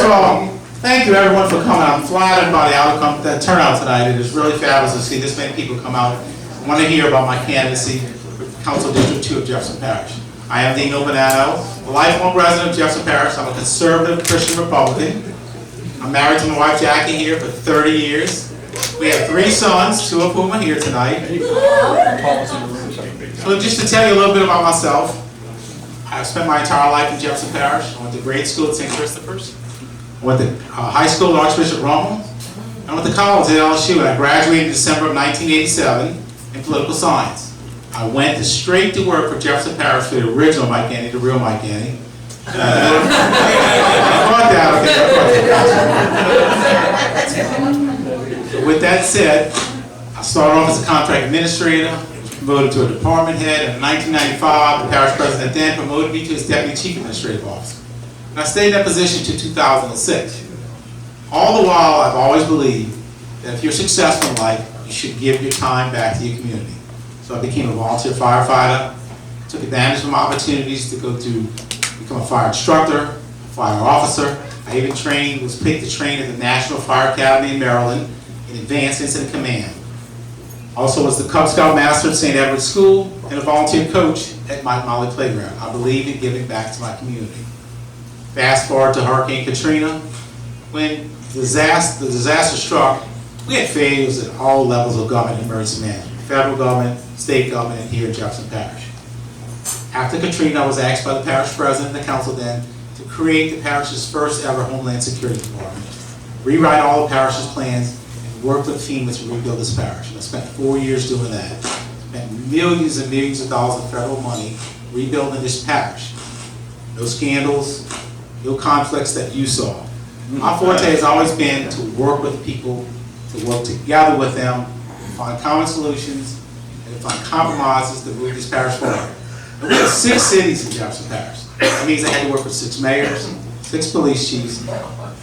of all, thank you everyone for coming. I'm flattered by the outcome, the turnout tonight. It is really fabulous to see this many people come out and want to hear about my candidacy for Council District 2 of Jefferson Parish. I am Deano Bonano, a lifelong resident of Jefferson Parish. I'm a conservative Christian Republican. I'm married to my wife Jackie here for 30 years. We have 3 sons, 2 of whom are here tonight. So just to tell you a little bit about myself, I've spent my entire life in Jefferson Parish. I went to grade school at St. Christopher's. I went to high school at Archbishop Rummel. I went to college at LSU, and I graduated in December of 1987 in political science. I went straight to work for Jefferson Parish for the original Mike Gandy, the real Mike Gandy. So with that said, I started off as a contract administrator, was promoted to a department head, and in 1995, the parish president then promoted me to his deputy chief administrative officer. And I stayed in that position to 2006. All the while, I've always believed that if you're successful in life, you should give your time back to your community. So I became a volunteer firefighter, took advantage of my opportunities to go to become a fire instructor, a fire officer. I even was picked to train at the National Fire Academy in Maryland in Advanced Incident Command. Also was the Cub Scout Master at St. Edward's School and a volunteer coach at Mike Molly Playground. I believe in giving back to my community. Fast forward to Hurricane Katrina. When the disaster struck, we had failures at all levels of government and emergency management. Federal government, state government, and here in Jefferson Parish. After Katrina, I was asked by the parish president and the council then to create the parish's first ever Homeland Security Department, rewrite all the parish's plans, and work with FEMA to rebuild this parish. And I spent 4 years doing that. Spent millions and millions of dollars of federal money rebuilding this parish. No scandals, no conflicts that you saw. My forte has always been to work with people, to work together with them, to find common solutions, and to find compromises to move this parish forward. And we have 6 cities in Jefferson Parish. That means I had to work with 6 mayors, 6 police chiefs,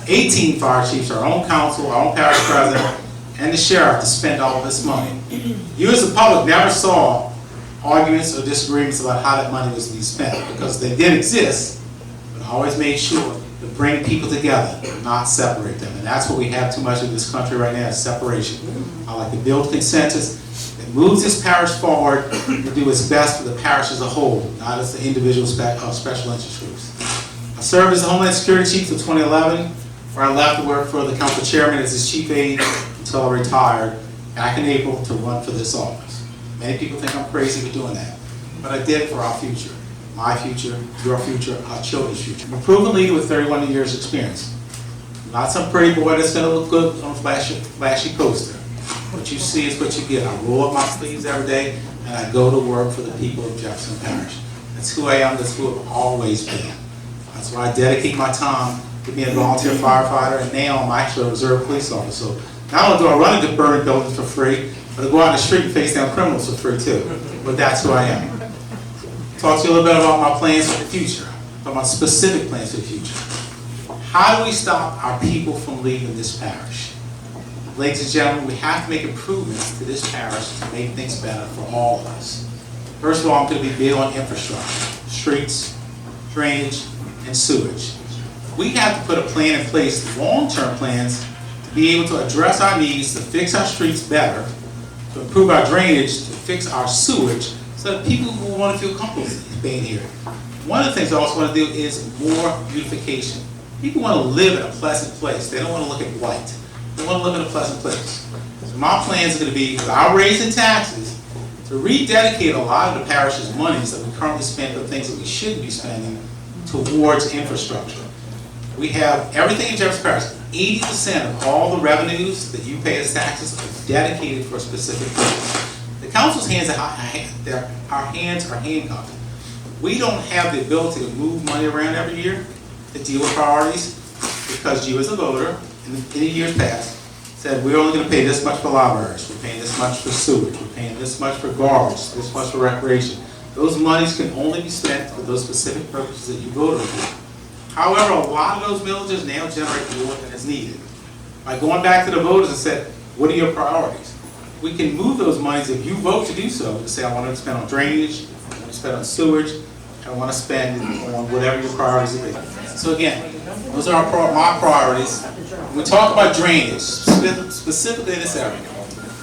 18 fire chiefs, our own council, our own parish president, and the sheriff to spend all this money. You as the public never saw arguments or disagreements about how that money was to be spent, because they did exist, but I always made sure to bring people together, not separate them. And that's what we have too much of this country right now, is separation. I like to build consensus that moves this parish forward and do its best for the parish as a whole, not as the individual special interest groups. I served as the Homeland Security Chief until 2011, where I left to work for the council chairman as his chief aide until I retired back in April to run for this office. Many people think I'm crazy for doing that, but I did it for our future. My future, your future, our children's future. I'm a proven leader with 31 years experience. Not some pretty boy that's gonna look good on a flashy poster. What you see is what you get. I roll up my sleeves every day and I go to work for the people of Jefferson Parish. That's who I am, that's who I've always been. That's why I dedicate my time to being a volunteer firefighter, and now I'm actually a reserve police officer. So not only do I run into burning buildings for free, but I go out in the street and face down criminals for free too. But that's who I am. Talk to you a little bit about my plans for the future, about my specific plans for the future. How do we stop our people from leaving this parish? Ladies and gentlemen, we have to make improvements to this parish to make things better for all of us. First of all, I'm going to be big on infrastructure, streets, drainage, and sewage. We have to put a plan in place, long-term plans, to be able to address our needs, to fix our streets better, to improve our drainage, to fix our sewage, so that people will want to feel comfortable being here. One of the things I also want to do is more beautification. People want to live in a pleasant place. They don't want to look at white. They want to live in a pleasant place. So my plans are going to be, without raising taxes, to rededicate a lot of the parish's monies that we currently spend on things that we shouldn't be spending towards infrastructure. We have everything in Jefferson Parish. 80% of all the revenues that you pay as taxes are dedicated for a specific purpose. The council's hands are handcuffed. We don't have the ability to move money around every year to deal with priorities, because you as a voter, in the years past, said we're only going to pay this much for libraries, we're paying this much for sewage, we're paying this much for garbage, this much for recreation. Those monies can only be spent for those specific purposes that you voted for. However, a lot of those villages now generate more than is needed. By going back to the voters and said, what are your priorities? We can move those monies, if you vote to do so, to say I want to spend on drainage, I want to spend on sewage, I want to spend on whatever your priorities are. So again, Those are my priorities. When we talk about drainage, specifically in this area,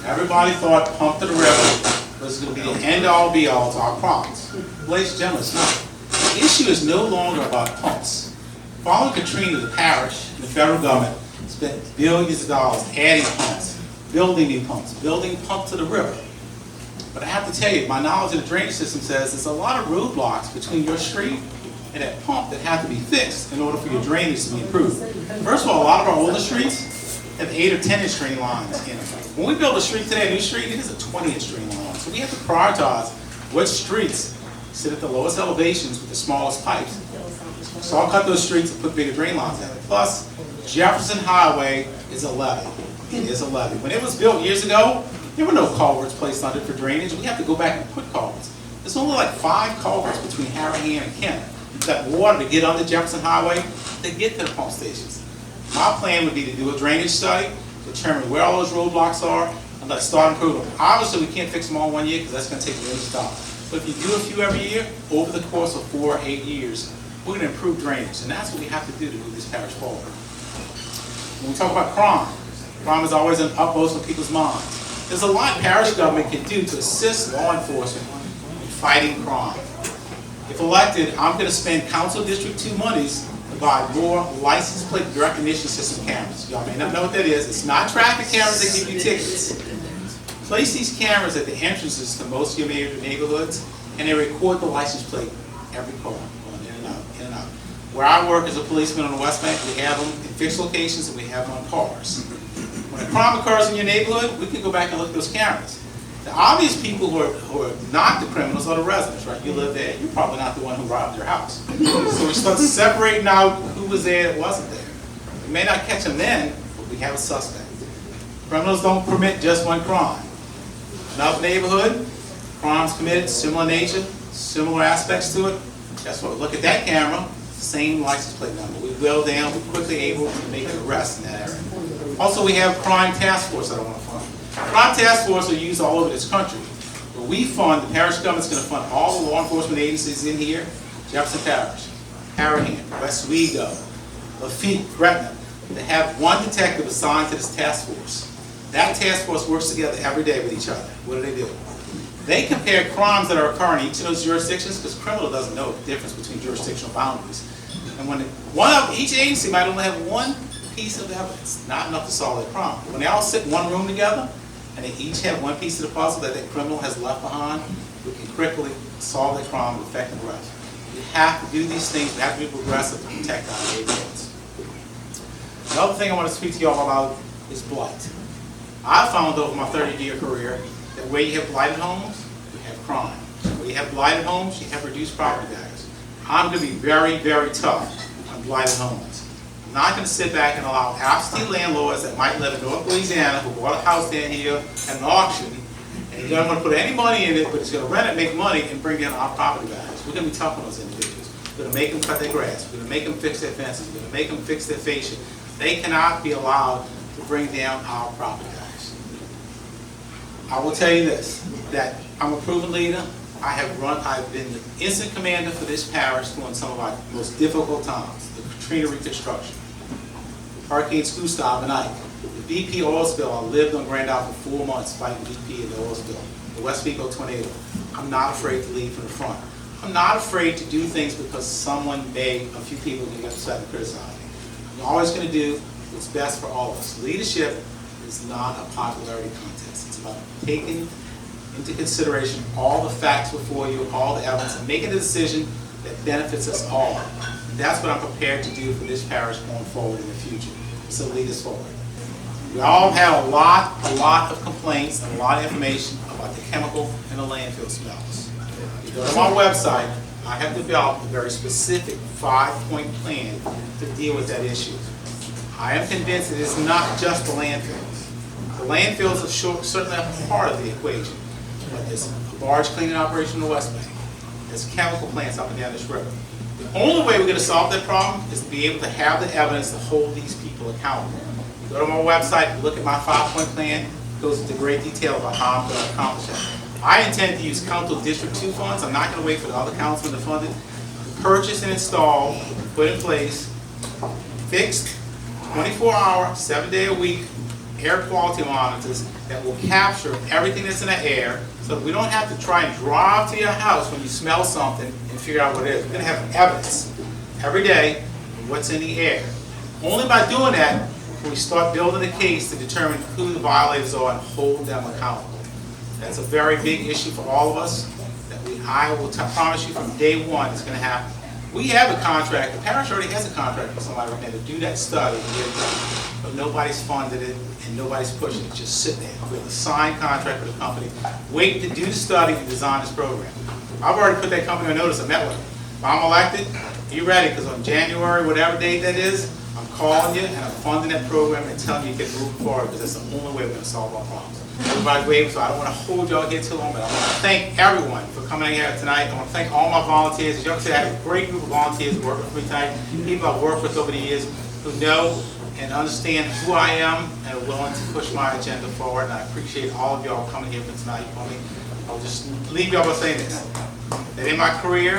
everybody thought pump to the river was going to be the end-all be-all to our problems. Ladies and gentlemen, it's not. The issue is no longer about pumps. Following Katrina, the parish and the federal government spent billions of dollars adding pumps, building new pumps, building pump to the river. But I have to tell you, my knowledge of the drainage system says there's a lot of roadblocks between your street and that pump that have to be fixed in order for your drainage to be improved. First of all, a lot of our older streets have 8 or 10-inch drain lines in them. When we build a street today, a new street, it is a 20-inch drain line. So we have to prioritize which streets sit at the lowest elevations with the smallest pipes. So I'll cut those streets and put bigger drain lines in. Plus, Jefferson Highway is a levee. It is a levee. When it was built years ago, there were no culverts placed under it for drainage. We have to go back and put culverts. There's only like 5 culverts between Harahan and Kent that water to get onto Jefferson Highway to get to the pump stations. My plan would be to do a drainage study, determine where all those roadblocks are, and let's start improving them. Obviously, we can't fix them all in 1 year because that's going to take millions of dollars. But if you do a few every year, over the course of 4 or 8 years, we're going to improve drainage, and that's what we have to do to move this parish forward. When we talk about crime is always an upmost in people's minds. There's a lot parish government can do to assist law enforcement in fighting crime. If elected, I'm going to spend Council District 2 monies to buy more license plate recognition system cameras. Y'all may not know what that is. It's not traffic cameras that give you tickets. Place these cameras at the entrances to most of your neighborhoods, and they record the license plate every car, going in and out, in and out. Where I work as a policeman on the West Bank, we have them in fixed locations and we have them on cars. When a crime occurs in your neighborhood, we can go back and look at those cameras. The obvious people who are not the criminals are the residents, right? You live there, you're probably not the one who robbed your house. So we start separating out who was there and wasn't there. We may not catch them then, but we have a suspect. Criminals don't permit just one crime. Enough neighborhood, crimes committed, similar nature, similar aspects to it. That's what we look at that camera, same license plate number. We will down, we're quickly able to make an arrest in that area. Also, we have crime task force that I want to fund. Crime task force are used all over this country. But we fund, the parish government's going to fund all the law enforcement agencies in here, Jefferson Parish, Harahan, West Wego, Lafitte, Gretna, to have one detective assigned to this task force. That task force works together every day with each other. What do? They compare crimes that are occurring in each of those jurisdictions, because criminal doesn't know the difference between jurisdictional boundaries. And when each agency might only have one piece of evidence, not enough to solve that crime. When they all sit in one room together, and they each have one piece of the puzzle that criminal has left behind, we can quickly solve that crime with effective arrest. We have to do these things. We have to be progressive to protect our neighborhoods. The other thing I want to speak to you all about is blight. I found over my 30-year career that where you have blighted homes, you have crime. Where you have blighted homes, you have reduced property values. I'm going to be very, very tough on blighted homes. I'm not going to sit back and allow absentee landlords that might live in North Louisiana who bought a house down here at an auction, and he doesn't want to put any money in it, but he's going to rent it, make money, and bring down our property values. We're going to be tough on those individuals. We're going to make them cut their grass. We're going to make them fix their fences. We're going to make them fix their fascia. They cannot be allowed to bring down our property values. I will tell you this, that I'm a proven leader. I've been the instant commander for this parish during some of our most difficult times, the Katrina reconstruction, Hurricane Gustav and Ike, the BP oil spill. I lived on Grand Isle for 4 months fighting BP and the oil spill, the West Pico tornado. I'm not afraid to lead from the front. I'm not afraid to do things because a few people can get upset and criticize me. I'm always going to do what's best for all of us. Leadership is not a popularity contest. It's about taking into consideration all the facts before you, all the evidence, and making a decision that benefits us all. And that's what I'm prepared to do for this parish going forward in the future. So lead us forward. We all have a lot of complaints and a lot of information about the chemical and the landfill smells. If you go to my website, I have developed a very specific 5-point plan to deal with that issue. I am convinced that it's not just the landfills. The landfills are certainly a part of the equation. But there's a barge cleaning operation in the West Bank. There's chemical plants up and down this river. The only way we're going to solve that problem is to be able to have the evidence to hold these people accountable. You go to my website, look at my 5-point plan. It goes into great detail about how I'm going to accomplish that. I intend to use Council District 2 funds. I'm not going to wait for the other councilmen to fund it. Purchase and install, put in place fixed, 24-hour, 7-day-a-week air quality monitors that will capture everything that's in the air, so that we don't have to try and drive to your house when you smell something and figure out what it is. We're going to have evidence every day of what's in the air. Only by doing that can we start building a case to determine who the violators are and hold them accountable. That's a very big issue for all of us. I will promise you from day one it's going to happen. We have a contract, the parish already has a contract with somebody right now to do that study and get it done. But nobody's funded it and nobody's pushing it, just sitting there. We have a signed contract with a company, waiting to do the study and design this program. I've already put that company on notice, I met with them. If I'm elected, be ready, because on January, whatever date that is, I'm calling you and I'm funding that program and telling you to get moving forward, because that's the only way we're going to solve our problems. Everybody's waiting, so I don't want to hold y'all here too long, but I want to thank everyone for coming in here tonight. I want to thank all my volunteers. As y'all can see, I have a great group of volunteers working for me tonight, people I've worked with over the years who know and understand who I am and are willing to push my agenda forward, and I appreciate all of y'all coming here for tonight for me. I'll just leave y'all by saying this, that in my career,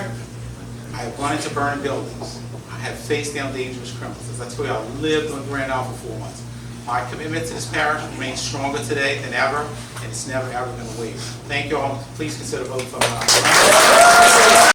I have run into burning buildings. I have faced down dangerous criminals. As I told you, I lived on Grand Isle for 4 months. My commitment to this parish remains stronger today than ever, and it's never ever going to waver. Thank you all. Please consider voting for me.